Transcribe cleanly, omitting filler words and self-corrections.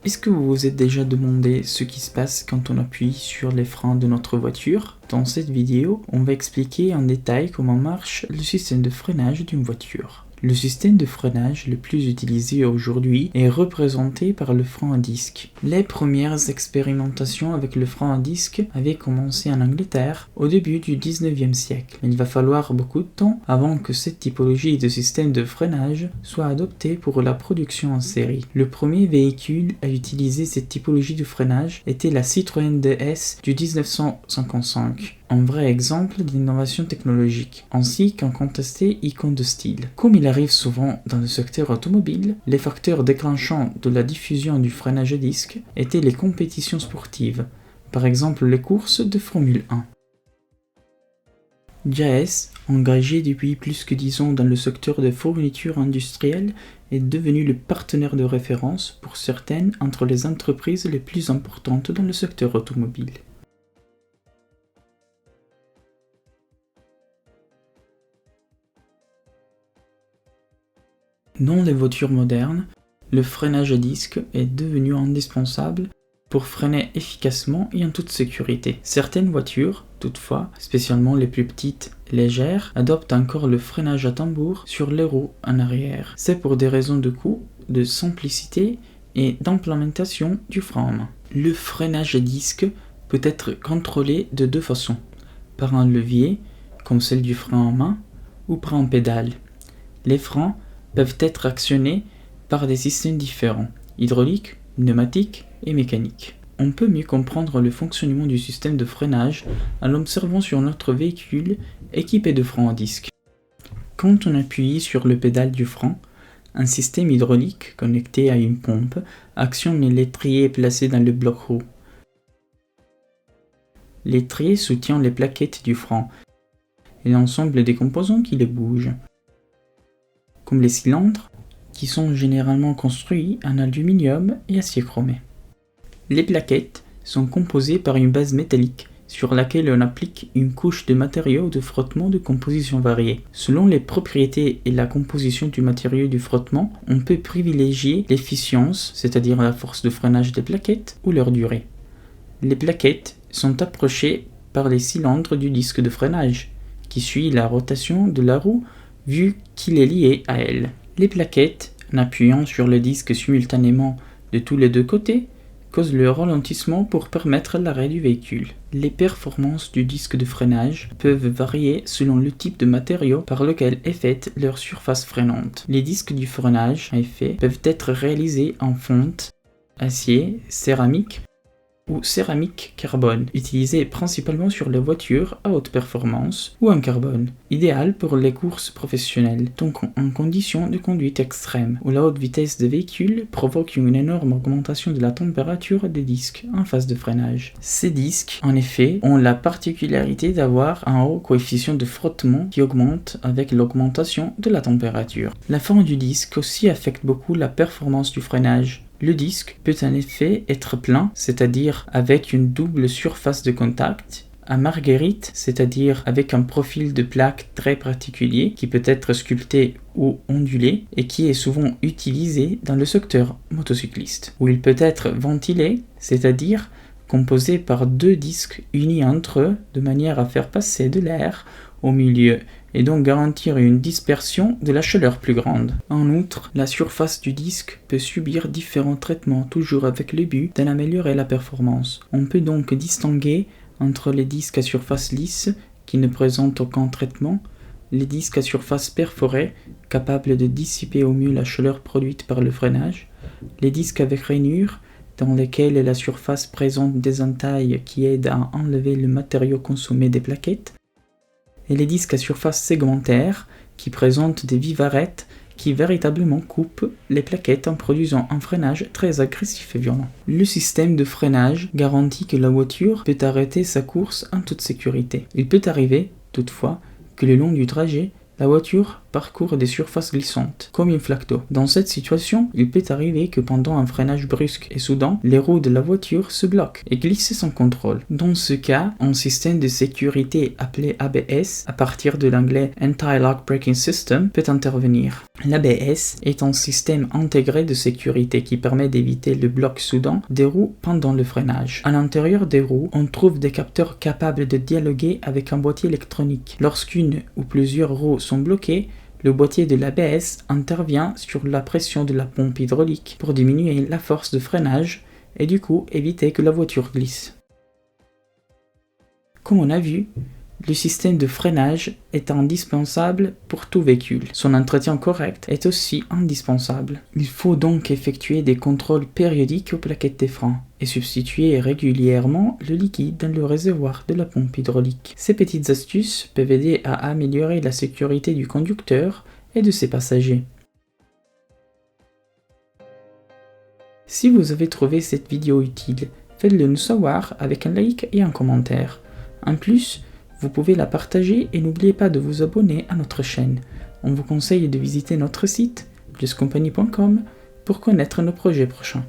Est-ce que vous vous êtes déjà demandé ce qui se passe quand on appuie sur les freins de notre voiture? Dans cette vidéo, on va expliquer en détail comment marche le système de freinage d'une voiture. Le système de freinage le plus utilisé aujourd'hui est représenté par le frein à disque. Les premières expérimentations avec le frein à disque avaient commencé en Angleterre au début du 19e siècle. Il va falloir beaucoup de temps avant que cette typologie de système de freinage soit adoptée pour la production en série. Le premier véhicule à utiliser cette typologie de freinage était la Citroën DS du 1955. Un vrai exemple d'innovation technologique, ainsi qu'un contesté icône de style. Comme il arrive souvent dans le secteur automobile, les facteurs déclenchants de la diffusion du freinage à disque étaient les compétitions sportives, par exemple les courses de Formule 1. JAS, engagé depuis plus que 10 ans dans le secteur de fourniture industrielle, est devenu le partenaire de référence pour certaines entre les entreprises les plus importantes dans le secteur automobile. Dans les voitures modernes, le freinage à disque est devenu indispensable pour freiner efficacement et en toute sécurité. Certaines voitures, toutefois, spécialement les plus petites et légères, adoptent encore le freinage à tambour sur les roues en arrière. C'est pour des raisons de coût, de simplicité et d'implémentation du frein à main. Le freinage à disque peut être contrôlé de deux façons, par un levier, comme celle du frein à main, ou par un pédale. Les freins peuvent être actionnés par des systèmes différents, hydrauliques, pneumatiques et mécaniques. On peut mieux comprendre le fonctionnement du système de freinage en l'observant sur notre véhicule équipé de freins à disque. Quand on appuie sur le pédale du frein, un système hydraulique connecté à une pompe actionne l'étrier placé dans le bloc roue. L'étrier soutient les plaquettes du frein et l'ensemble des composants qui les bougent, comme les cylindres, qui sont généralement construits en aluminium et acier chromé. Les plaquettes sont composées par une base métallique sur laquelle on applique une couche de matériaux de frottement de composition variée. Selon les propriétés et la composition du matériau du frottement, on peut privilégier l'efficience, c'est-à-dire la force de freinage des plaquettes, ou leur durée. Les plaquettes sont approchées par les cylindres du disque de freinage, qui suit la rotation de la roue vu qu'il est lié à elle. Les plaquettes, en appuyant sur le disque simultanément de tous les deux côtés, causent le ralentissement pour permettre l'arrêt du véhicule. Les performances du disque de freinage peuvent varier selon le type de matériau par lequel est faite leur surface freinante. Les disques du freinage, à effet, peuvent être réalisés en fonte, acier, céramique ou céramique carbone, utilisé principalement sur les voitures à haute performance ou en carbone, idéal pour les courses professionnelles, donc en conditions de conduite extrême, où la haute vitesse des véhicules provoque une énorme augmentation de la température des disques en phase de freinage. Ces disques, en effet, ont la particularité d'avoir un haut coefficient de frottement qui augmente avec l'augmentation de la température. La forme du disque aussi affecte beaucoup la performance du freinage. Le disque peut en effet être plein, c'est-à-dire avec une double surface de contact, à marguerite, c'est-à-dire avec un profil de plaque très particulier qui peut être sculpté ou ondulé et qui est souvent utilisé dans le secteur motocycliste, où il peut être ventilé, c'est-à-dire composé par deux disques unis entre eux de manière à faire passer de l'air au milieu et donc garantir une dispersion de la chaleur plus grande. En outre, la surface du disque peut subir différents traitements, toujours avec le but d'en améliorer la performance. On peut donc distinguer entre les disques à surface lisse, qui ne présentent aucun traitement, les disques à surface perforée, capables de dissiper au mieux la chaleur produite par le freinage, les disques avec rainures, dans lesquels la surface présente des entailles qui aident à enlever le matériau consommé des plaquettes, et les disques à surface segmentaire qui présentent des vivarettes qui véritablement coupent les plaquettes en produisant un freinage très agressif et violent. Le système de freinage garantit que la voiture peut arrêter sa course en toute sécurité. Il peut arriver, toutefois, que le long du trajet, la voiture parcourent des surfaces glissantes, comme une flaque d'eau. Dans cette situation, il peut arriver que pendant un freinage brusque et soudain, les roues de la voiture se bloquent et glissent sans contrôle. Dans ce cas, un système de sécurité appelé ABS, à partir de l'anglais Anti-Lock Braking System, peut intervenir. L'ABS est un système intégré de sécurité qui permet d'éviter le bloc soudain des roues pendant le freinage. À l'intérieur des roues, on trouve des capteurs capables de dialoguer avec un boîtier électronique. Lorsqu'une ou plusieurs roues sont bloquées, le boîtier de l'ABS intervient sur la pression de la pompe hydraulique pour diminuer la force de freinage et du coup éviter que la voiture glisse. Comme on a vu, le système de freinage est indispensable pour tout véhicule. Son entretien correct est aussi indispensable. Il faut donc effectuer des contrôles périodiques aux plaquettes des freins et substituer régulièrement le liquide dans le réservoir de la pompe hydraulique. Ces petites astuces peuvent aider à améliorer la sécurité du conducteur et de ses passagers. Si vous avez trouvé cette vidéo utile, faites-le nous savoir avec un like et un commentaire. En plus, vous pouvez la partager et n'oubliez pas de vous abonner à notre chaîne. On vous conseille de visiter notre site, pluscompagnie.com, pour connaître nos projets prochains.